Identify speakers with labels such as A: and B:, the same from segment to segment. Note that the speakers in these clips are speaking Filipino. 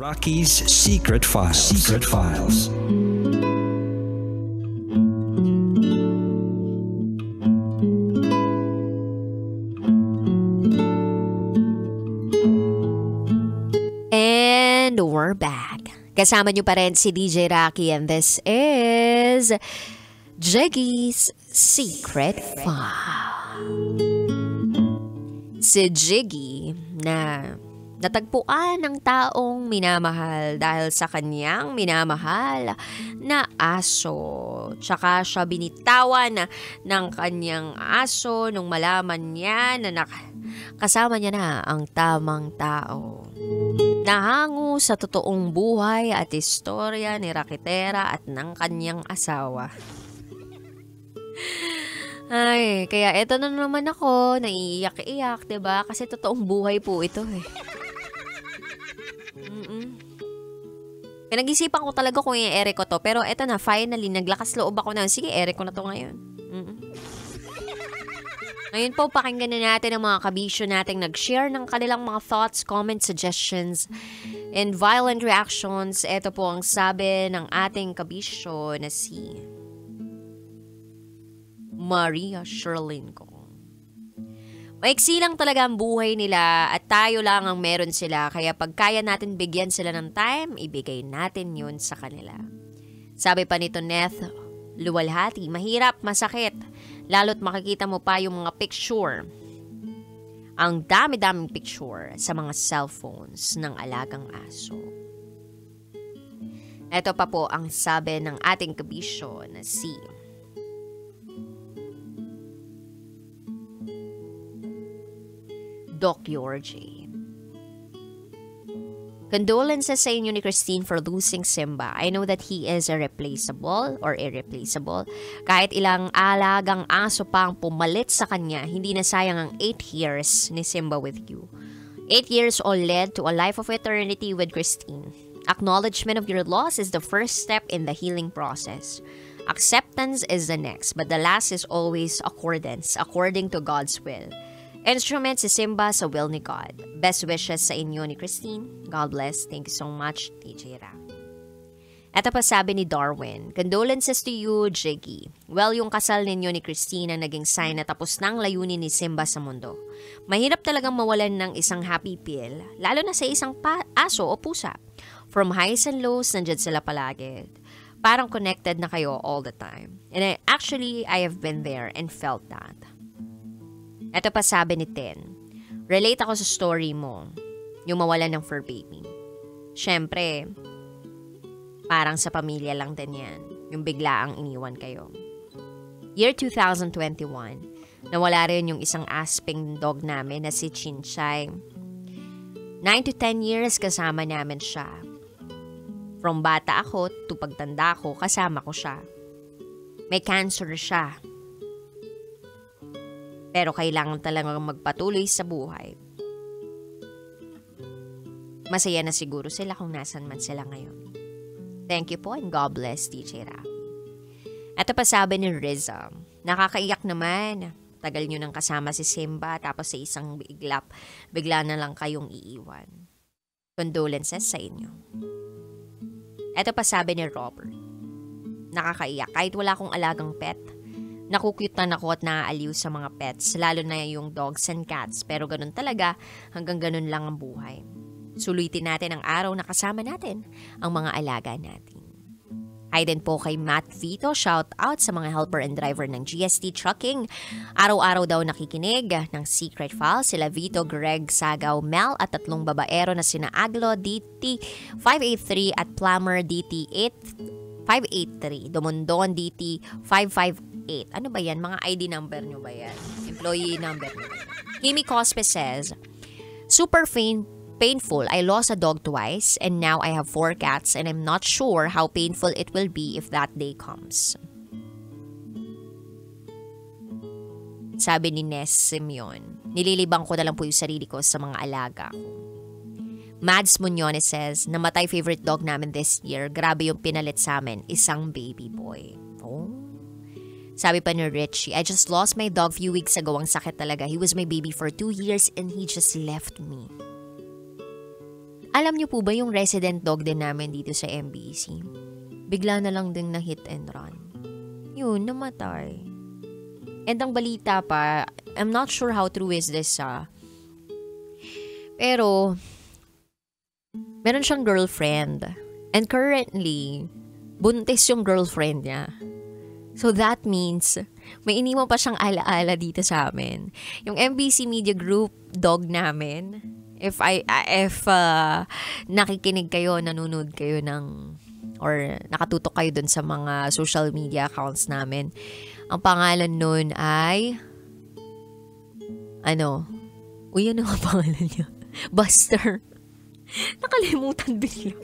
A: Rocky's Secret Files. Secret Files.
B: And we're back. Kasama niyo pa rin si DJ Rocky and this is Jiggy's Secret File. Si Jiggy na natagpuan ng taong minamahal dahil sa kanyang minamahal na aso. Tsaka siya binitawan ng kanyang aso nung malaman niya na kasama niya na ang tamang tao. Nahango sa totoong buhay at istorya ni Rakitera at ng kanyang asawa. Ay, kaya eto na naman ako, naiiyak-iyak, 'di ba? Kasi totoong buhay po ito eh. Pinag-isipan ko talaga kung i-ere ko to, pero eto na, finally, naglakas loob ako na, sige, ere ko na to ngayon. Ngayon po, pakinggan na natin ang mga kabisyo nating nag-share ng kanilang mga thoughts, comments, suggestions, and violent reactions. Ito po ang sabi ng ating kabisyo na si Maria Sherlyn ko. Maiksi lang talaga ang buhay nila at tayo lang ang meron sila. Kaya pag kaya natin bigyan sila ng time, ibigay natin yun sa kanila. Sabi pa nito Neth Luwalhati, mahirap, masakit. Lalo't makikita mo pa yung mga picture. Ang dami-daming picture sa mga cellphones ng alagang aso. Ito pa po ang sabi ng ating kabisyo na si Doc Yorgie. Condolences sa inyo ni Christine for losing Simba. I know that he is irreplaceable. Kahit ilang alagang aso pang pumalit sa kanya, hindi na sayang ang 8 years ni Simba with you. 8 years all led to a life of eternity with Christine. Acknowledgement of your loss is the first step in the healing process. Acceptance is the next, but the last is always accordance, according to God's will. Instrument si Simba sa will ni God. Best wishes sa inyo ni Christine. God bless. Thank you so much, DJ Ra. Ito pa sabi ni Darwin, condolences to you, Jiggy. Well, yung kasal ninyo ni Christine ang naging sign na tapos na ang layunin ni Simba sa mundo. Mahirap talagang mawalan ng isang happy pill, lalo na sa isang aso o pusa. From highs and lows, nandyan sila palagi. Parang connected na kayo all the time. And I have been there and felt that. Ito pa sabi ni Ten, relate ako sa story mo, yung mawalan ng fur baby. Siyempre, parang sa pamilya lang din yan, yung bigla ang iniwan kayo. Year 2021, nawala rin yung isang asping dog namin na si Chinchay. 9 to 10 years kasama namin siya. From bata ako to pagtanda ko, kasama ko siya. May cancer siya. Pero kailangan talagang magpatuloy sa buhay. Masaya na siguro sila kung nasan man sila ngayon. Thank you po and God bless, DJ Ra. Ito pa sabi ni Riza, nakakaiyak naman. Tagal nyo nang kasama si Simba tapos sa isang bigla na lang kayong iiwan. Condolences sa inyo. Ito pa sabi ni Robert, nakakaiyak kahit wala akong alagang pet. Nakukyutan ako at naaaliw sa mga pets, lalo na yung dogs and cats. Pero ganun talaga, hanggang ganun lang ang buhay. Sulitin natin ang araw na kasama natin ang mga alaga natin. Hi din po kay Matt Vito, shout out sa mga helper and driver ng GST Trucking. Araw-araw daw nakikinig ng Secret Files, sila Vito, Greg, Sagaw, Mel at 3 babaero na sina Aglo, DT 583 at Plumber DT 583, Dumondon DT 558. Ano ba yan? Mga ID number nyo ba yan? Employee number nyo ba yan? Kimi Cospe says, super painful. I lost a dog twice and now I have 4 cats and I'm not sure how painful it will be if that day comes. Sabi ni Ness Simeon, nililibang ko na lang po yung sarili ko sa mga alaga ko. Mads Muñones says, namatay favorite dog namin this year. Grabe yung pinalit sa amin, isang baby boy. Oh. Sabi pa ni Richie, I just lost my dog few weeks ago. Ang sakit talaga. He was my baby for 2 years and he just left me. Alam niyo po ba yung resident dog din namin dito sa MBC? Bigla na lang din na hit and run. Yun, namatay. And ang balita pa, I'm not sure how true is this pero, meron siyang girlfriend. And currently, buntis yung girlfriend niya. So that means, may iniwan pa siyang alaala dito sa amin. Yung MBC Media Group dog namin, if nakikinig kayo, nanonood kayo or nakatutok kayo dun sa mga social media accounts namin, ang pangalan nun ay, ano nga pangalan niya? Buster. Nakalimutan bigla.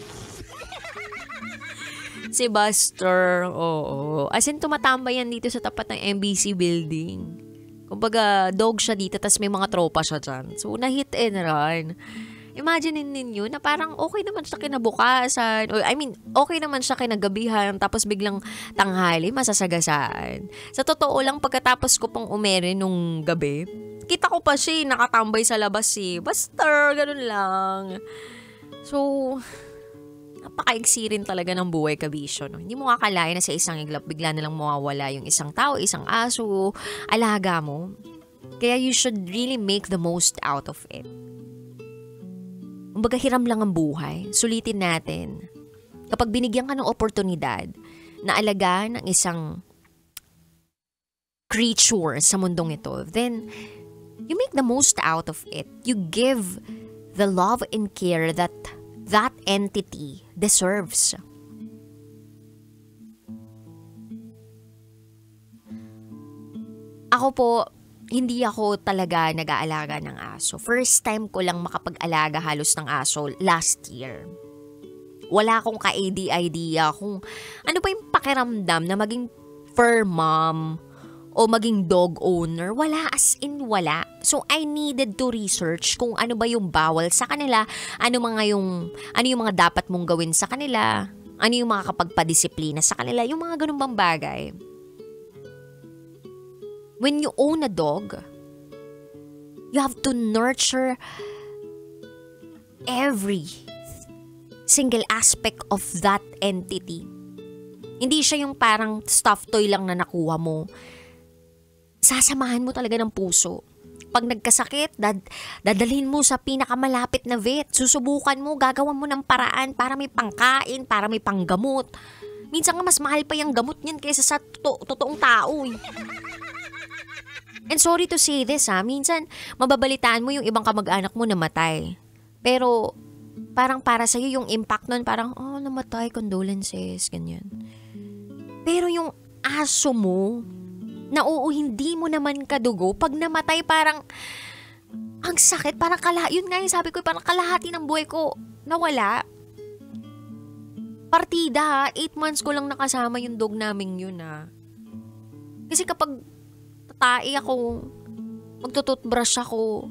B: Si Buster, oo. As in, tumatambay yan dito sa tapat ng MBC building. Kumbaga, dog siya dito, tas may mga tropa siya dyan. So, na-hit and run. Imagine ninyo na parang okay naman siya kinabukasan. Okay naman siya kinagabihan, tapos biglang tanghali, masasagasaan. Sa totoo lang, pagkatapos ko pong umere nung gabi, kita ko pa siya, nakatambay sa labas Buster, ganun lang. So, napakaigsi rin talaga ng buhay, kabisyo. No? Hindi mo akalain na sa isang iglap, bigla na lang mawawala yung isang tao, isang aso, alaga mo. Kaya you should really make the most out of it. Kumbaga, hiram lang ang buhay. Sulitin natin. Kapag binigyan ka ng oportunidad na alagaan ng isang creature sa mundong ito, then you make the most out of it. You give the love and care that entity deserves. Ako po, hindi ako talaga nag-aalaga ng aso. First time ko lang makapag-alaga halos ng aso last year. Wala akong ka-idea kung ano ba yung pakiramdam na maging fur mom o maging dog owner. Wala, as in wala. So, I needed to research kung ano ba yung bawal sa kanila, ano yung mga dapat mong gawin sa kanila, ano yung mga kapagpadisiplina sa kanila, yung mga ganun bang bagay. When you own a dog, you have to nurture every single aspect of that entity. Hindi siya yung parang stuffed toy lang na nakuha mo. Sasamahan mo talaga ng puso. Pag nagkasakit, dadalhin mo sa pinakamalapit na vet. Susubukan mo, gagawan mo ng paraan para may pangkain, para may panggamot. Minsan nga mas mahal pa yung gamot niyan kaysa sa totoong tao. And sorry to say this minsan mababalitaan mo yung ibang kamag-anak mo namatay. Pero parang para sa'yo yung impact nun parang, namatay, condolences, ganyan. Pero yung aso mo, hindi mo naman kadugo, pag namatay parang ang sakit, parang yun nga yung sabi ko, parang kalahati ng buhay ko nawala. Partida, 8 months ko lang nakasama yung dog namin yun Kasi kapag tatai ako, magtututbrush ako,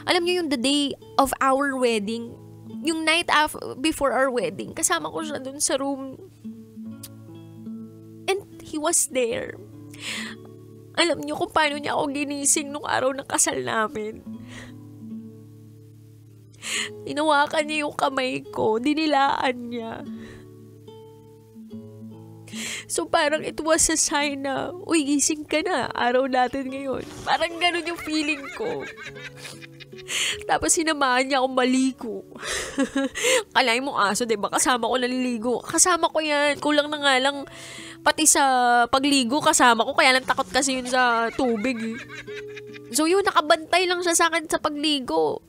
B: alam niyo yung the day of our wedding, yung night before our wedding, kasama ko siya dun sa room and he was there. Alam niyo kung paano niya ako ginising nung araw ng kasal namin. Inawakan niya yung kamay ko, dinilaan niya. So parang it was a sign na, uy, gising ka na, araw natin ngayon. Parang ganun yung feeling ko. Tapos sinamahan niya akong maligo. Kalahin mo aso, diba? Kasama ko naliligo. Kasama ko yan. Kulang na nga lang, pati sa pagligo kasama ko. Kaya lang takot kasi yun sa tubig. So yun, nakabantay lang siya sa akin sa pagligo.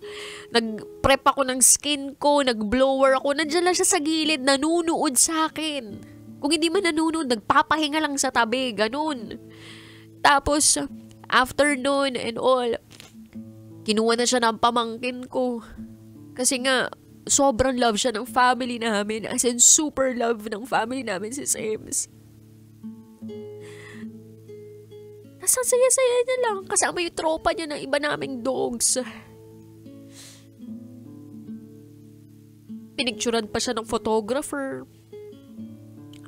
B: Nag-prep ako ng skin ko, nag-blower ako. Nandiyan lang siya sa gilid, nanunood sa akin. Kung hindi man nanunood, nagpapahinga lang sa tabi. Ganun. Tapos, after nun and all, kinuha na siya ng pamangkin ko. Kasi nga, sobrang love siya ng family namin. As in, super love ng family namin si Sims. Nasa saya-saya niya lang. Kasama yung tropa niya ng iba naming dogs. Pinicturan pa siya ng photographer.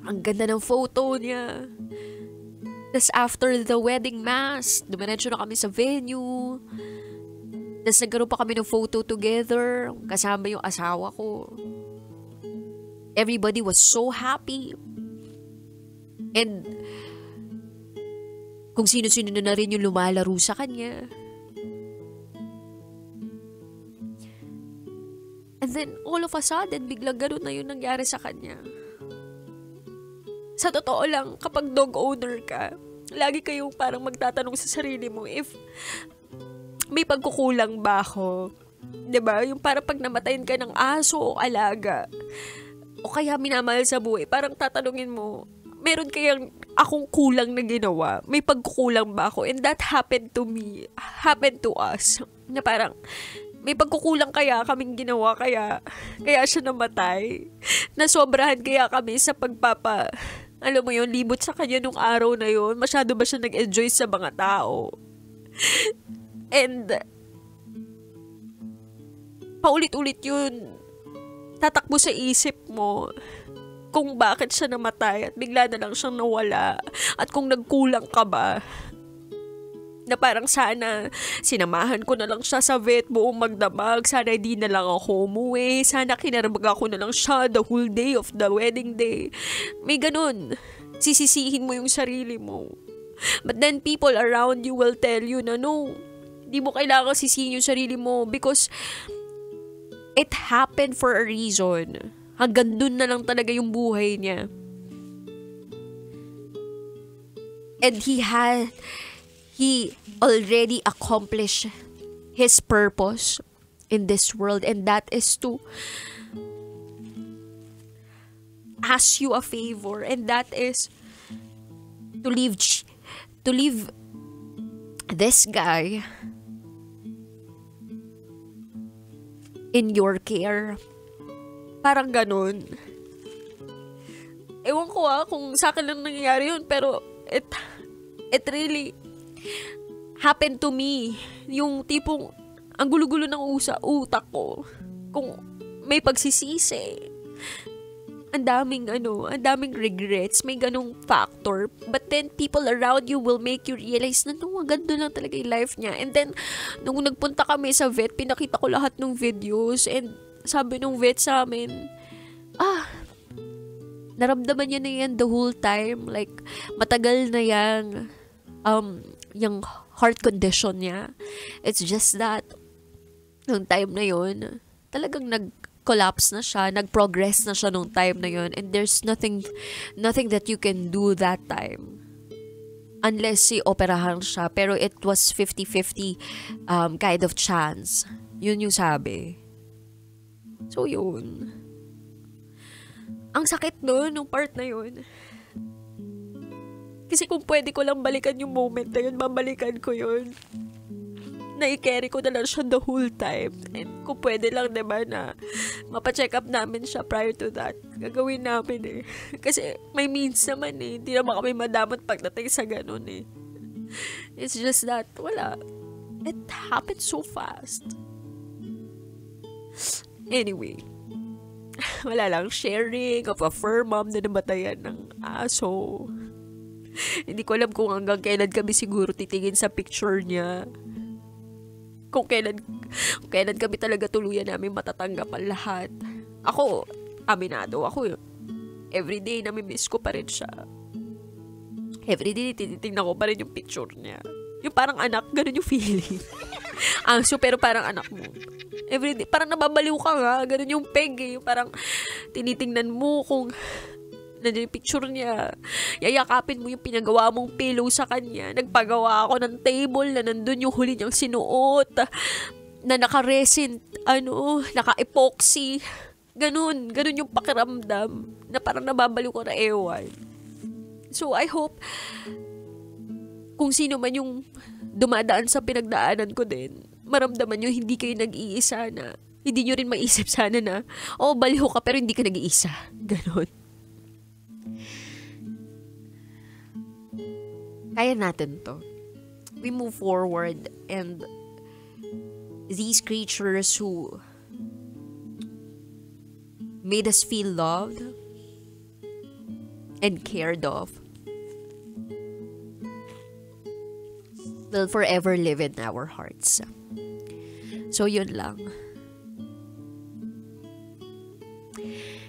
B: Ang ganda ng photo niya. Tapos after the wedding mass, dumiretso na kami sa venue. Tapos nagkaroon pa kami ng photo together, kasama yung asawa ko. Everybody was so happy. And kung sino-sino na rin yung lumalaro sa kanya. And then, all of a sudden, biglang ganun na yung nangyari sa kanya. Sa totoo lang, kapag dog owner ka, lagi kayong parang magtatanong sa sarili mo if may pagkukulang ba ako? 'Di ba? Yung parang pag namatayin ka ng aso o alaga, o kaya minamahal sa buhay, parang tatanungin mo, meron kayang akong kulang na ginawa? May pagkukulang ba ako? And that happened to me, happened to us. Na parang, may pagkukulang kaya kaming ginawa, kaya siya namatay. Nasobrahan kaya kami sa alam mo yun, libot sa kanya nung araw na yun. Masyado ba siya nag-enjoy sa mga tao? And paulit-ulit yun, tatakbo sa isip mo kung bakit siya namatay at bigla na lang siyang nawala at kung nagkulang ka ba, na parang sana sinamahan ko na lang siya sa vet buong magdamag, sana di na lang ako umuwi, sana kinarabag ako na lang siya the whole day of the wedding day. May ganun, sisisihin mo yung sarili mo. But then people around you will tell you na no, di mo kailangan sisihin yung sarili mo because it happened for a reason. Hanggang dun na lang talaga yung buhay niya. And he already accomplished his purpose in this world, and that is to ask you a favor, and that is to leave this guy in your care. Parang ganun. Ewan ko kung sa akin lang nangyayari yun, pero it really happened to me. Yung tipong ang gulo-gulo ng utak ko. Kung may pagsisisi. Ang daming regrets. May ganong factor. But then, people around you will make you realize na no, ganda lang talaga yung life niya. And then, nung nagpunta kami sa vet, pinakita ko lahat ng videos. And sabi nung vet sa amin, naramdaman niya na yan the whole time. Like, matagal na yan. Yung heart condition niya. It's just that, nung time na yun, talagang collapse na siya, nag-progress na siya nung time na yun, and there's nothing that you can do that time unless operahan siya, pero it was 50-50 kind of chance. Yun yung sabi. So yun, ang sakit nun nung part na yun, kasi kung pwede ko lang balikan yung moment na yun, babalikan ko yun. Na-i-carry ko na lang siya the whole time. And kung pwede lang, diba, na mapacheck up namin siya prior to that, gagawin namin Kasi may means naman hindi naman kami madamot pagdating sa ganun It's just that, wala. It happened so fast. Anyway, wala lang, sharing of a fur mom na namatayan ng aso. Hindi ko alam kung hanggang kailan kami siguro titingin sa picture niya. Kung kailan kami talaga tuluyan namin matatanggapan lahat. Ako, aminado ako everyday nami-miss ko pa rin siya. Everyday tinitingnan ko pa rin yung picture niya. Yung parang anak, ganun yung feeling. So pero parang anak mo. Everyday, parang nababaliw ka nga, ganun yung peg Yung parang tinitingnan mo kung nandiyan yung picture niya. Yayakapin mo yung pinagawa mong pillow sa kanya. Nagpagawa ako ng table na nandun yung huli niyang sinuot. Na naka-resin, naka-epoxy. Ganun yung pakiramdam. Na parang nababaliw ko na ewan. So, I hope kung sino man yung dumadaan sa pinagdaanan ko din, maramdaman nyo hindi kayo nag-iisa na. Hindi nyo rin maisip sana na, baliw ka pero hindi ka nag-iisa. Ganun. Kaya natin to. We move forward, and these creatures who made us feel loved and cared of will forever live in our hearts. So, yun lang.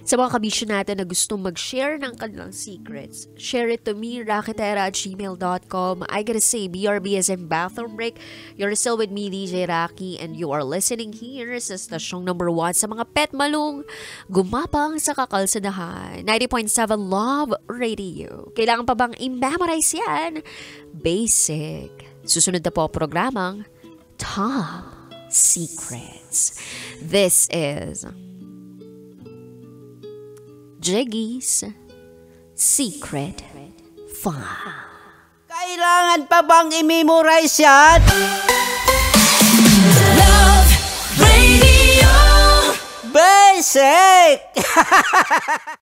B: Sa mga kabisyo natin na gustong mag-share ng kanilang secrets, share it to me, raketera@gmail.com. I gotta say, BRB as in bathroom break. You're still with me, DJ Raki, and you are listening here sa stasyong number 1 sa mga pet malung gumapang sa kakalsadahan. 90.7 Love Radio. Kailangan pa bang i-memorize yan? Basic. Susunod na po programang Top Secrets. This is Jiggy's Secret File.
C: Kailangan pa bang i-memorize yan?
D: Love Radio.
C: Basic!